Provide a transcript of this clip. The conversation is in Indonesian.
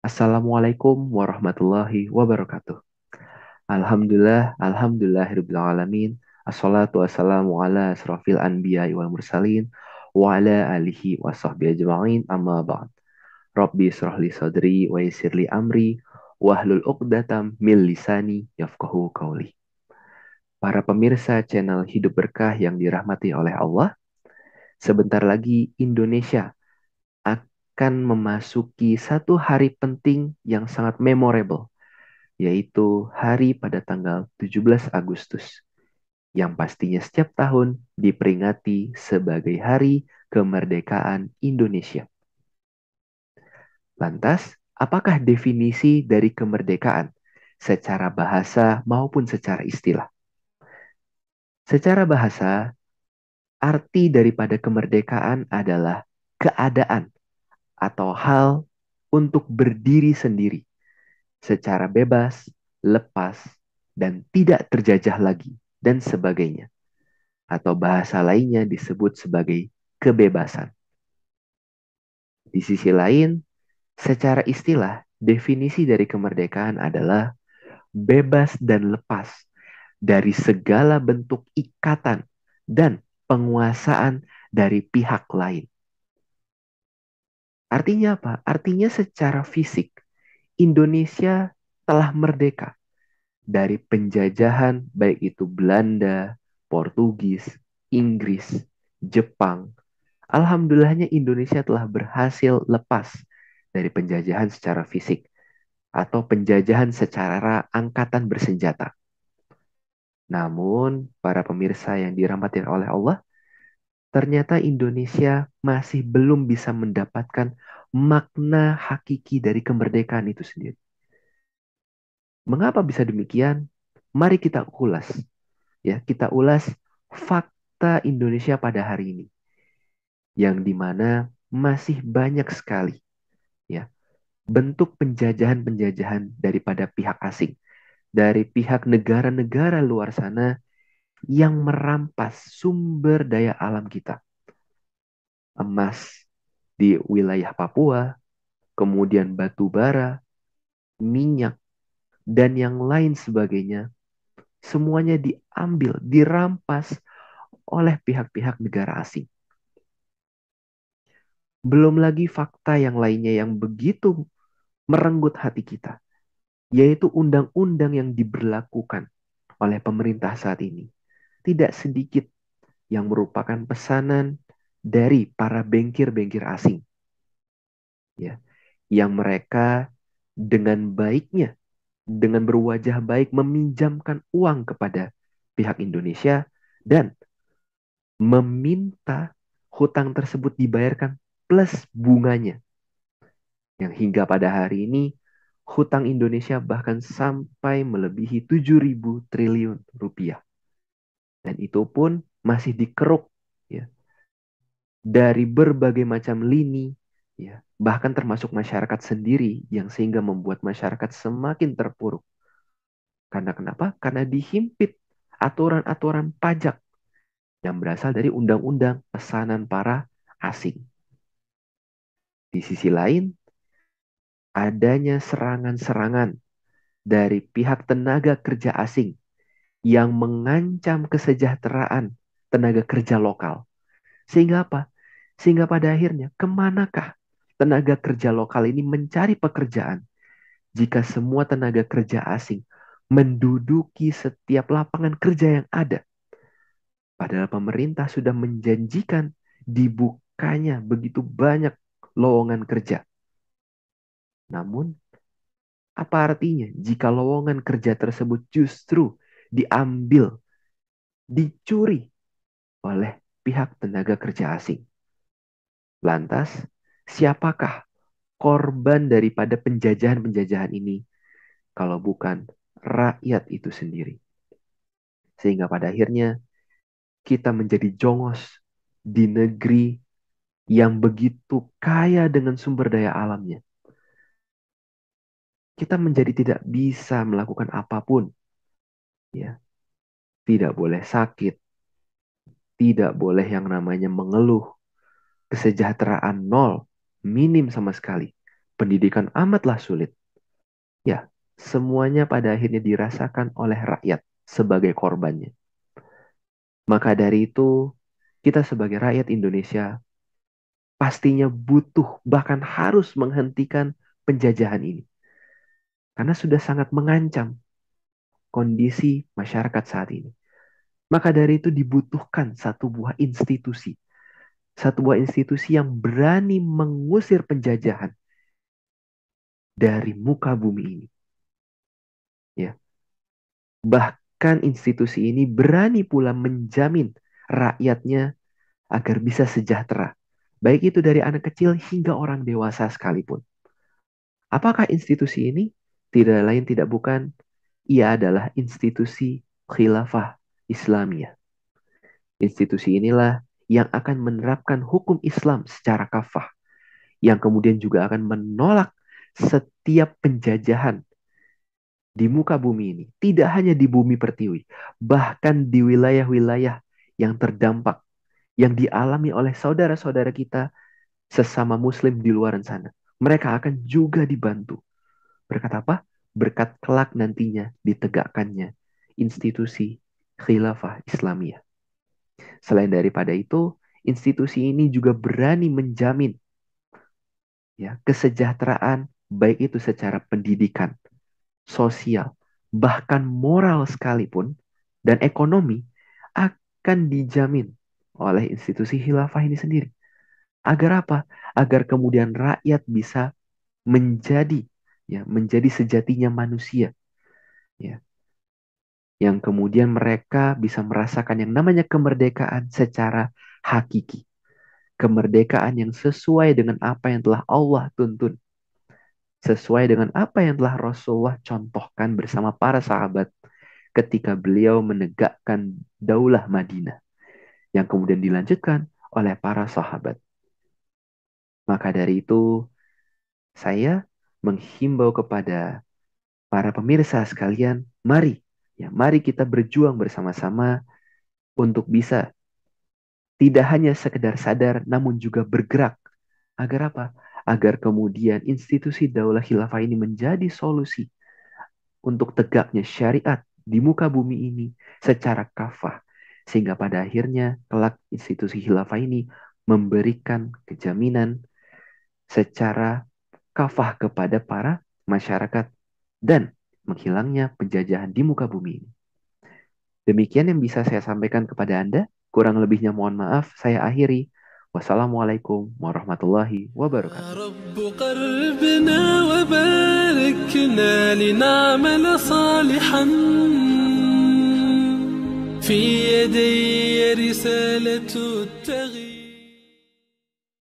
Assalamualaikum warahmatullahi wabarakatuh. Alhamdulillahirabbil alamin. Assalatu wassalamu ala asrofil anbiya wal mursalin wa ala alihi wa sahbihi ajma'in amma ba'd. Rabbi israh li sadri wa yassir li amri wahlul 'uqdatam min lisani yafqahu qawli. Para pemirsa channel Hidup Berkah yang dirahmati oleh Allah, sebentar lagi Indonesia akan memasuki satu hari penting yang sangat memorable, yaitu hari pada tanggal 17 Agustus, yang pastinya setiap tahun diperingati sebagai Hari Kemerdekaan Indonesia. Lantas, apakah definisi dari kemerdekaan secara bahasa maupun secara istilah? Secara bahasa, arti daripada kemerdekaan adalah keadaan atau hal untuk berdiri sendiri secara bebas, lepas, dan tidak terjajah lagi, dan sebagainya. Atau bahasa lainnya disebut sebagai kebebasan. Di sisi lain, secara istilah, definisi dari kemerdekaan adalah bebas dan lepas dari segala bentuk ikatan dan penguasaan dari pihak lain. Artinya apa? Artinya secara fisik, Indonesia telah merdeka dari penjajahan baik itu Belanda, Portugis, Inggris, Jepang. Alhamdulillahnya Indonesia telah berhasil lepas dari penjajahan secara fisik atau penjajahan secara angkatan bersenjata. Namun, para pemirsa yang dirahmati oleh Allah, ternyata Indonesia masih belum bisa mendapatkan makna hakiki dari kemerdekaan itu sendiri. Mengapa bisa demikian? Mari kita ulas. Ya, kita ulas fakta Indonesia pada hari ini, yang dimana masih banyak sekali ya bentuk penjajahan-penjajahan daripada pihak asing, dari pihak negara-negara luar sana yang merampas sumber daya alam kita. Emas di wilayah Papua, kemudian batu bara, minyak, dan yang lain sebagainya, semuanya diambil, dirampas oleh pihak-pihak negara asing. Belum lagi fakta yang lainnya yang begitu merenggut hati kita, yaitu undang-undang yang diberlakukan oleh pemerintah saat ini. Tidak sedikit yang merupakan pesanan dari para bengkir-bengkir asing, ya, yang mereka dengan baiknya, dengan berwajah baik meminjamkan uang kepada pihak Indonesia dan meminta hutang tersebut dibayarkan plus bunganya. Yang hingga pada hari ini hutang Indonesia bahkan sampai melebihi 7.000 triliun rupiah. Dan itu pun masih dikeruk ya dari berbagai macam lini, ya, bahkan termasuk masyarakat sendiri, yang sehingga membuat masyarakat semakin terpuruk. Karena kenapa? Karena dihimpit aturan-aturan pajak yang berasal dari undang-undang pesanan para asing. Di sisi lain, adanya serangan-serangan dari pihak tenaga kerja asing yang mengancam kesejahteraan tenaga kerja lokal. Sehingga apa? Sehingga pada akhirnya kemanakah tenaga kerja lokal ini mencari pekerjaan jika semua tenaga kerja asing menduduki setiap lapangan kerja yang ada? Padahal pemerintah sudah menjanjikan dibukanya begitu banyak lowongan kerja. Namun, apa artinya jika lowongan kerja tersebut justru diambil, dicuri oleh pihak tenaga kerja asing? Lantas, siapakah korban daripada penjajahan-penjajahan ini kalau bukan rakyat itu sendiri? Sehingga pada akhirnya kita menjadi jongos di negeri yang begitu kaya dengan sumber daya alamnya. Kita menjadi tidak bisa melakukan apapun, ya. Tidak boleh sakit, tidak boleh yang namanya mengeluh, kesejahteraan nol, minim sama sekali. pendidikan amatlah sulit. Ya, semuanya pada akhirnya dirasakan oleh rakyat sebagai korbannya. Maka dari itu, kita sebagai rakyat Indonesia pastinya butuh bahkan harus menghentikan penjajahan ini. Karena sudah sangat mengancam kondisi masyarakat saat ini. Maka dari itu dibutuhkan satu buah institusi. Satu buah institusi yang berani mengusir penjajahan dari muka bumi ini. Ya. Bahkan institusi ini berani pula menjamin rakyatnya agar bisa sejahtera. Baik itu dari anak kecil hingga orang dewasa sekalipun. Apakah institusi ini? Tidak lain tidak bukan, ia adalah institusi khilafah Islamiyah. Institusi inilah yang akan menerapkan hukum Islam secara kafah, yang kemudian juga akan menolak setiap penjajahan di muka bumi ini. Tidak hanya di bumi pertiwi, bahkan di wilayah-wilayah yang terdampak, yang dialami oleh saudara-saudara kita sesama muslim di luar sana. Mereka akan juga dibantu. Berkat apa? Berkat kelak nantinya ditegakkannya institusi khilafah Islamiyah. Selain daripada itu, institusi ini juga berani menjamin ya kesejahteraan baik itu secara pendidikan, sosial, bahkan moral sekalipun dan ekonomi akan dijamin oleh institusi khilafah ini sendiri. Agar apa? Agar kemudian rakyat bisa menjadi menjadi sejatinya manusia ya, yang kemudian mereka bisa merasakan yang namanya kemerdekaan secara hakiki. Kemerdekaan yang sesuai dengan apa yang telah Allah tuntun. Sesuai dengan apa yang telah Rasulullah contohkan bersama para sahabat ketika beliau menegakkan Daulah Madinah. Yang kemudian dilanjutkan oleh para sahabat. Maka dari itu, saya menghimbau kepada para pemirsa sekalian, mari kita berjuang bersama-sama untuk bisa tidak hanya sekedar sadar, namun juga bergerak. Agar apa? Agar kemudian institusi Daulah Khilafah ini menjadi solusi untuk tegaknya syariat di muka bumi ini secara kafah. Sehingga pada akhirnya kelak institusi khilafah ini memberikan kejaminan secara kafah kepada para masyarakat dan menghilangnya penjajahan di muka bumi ini. Demikian yang bisa saya sampaikan kepada Anda. Kurang lebihnya mohon maaf, saya akhiri. Wassalamualaikum warahmatullahi wabarakatuh. في يدي رسالة التغيير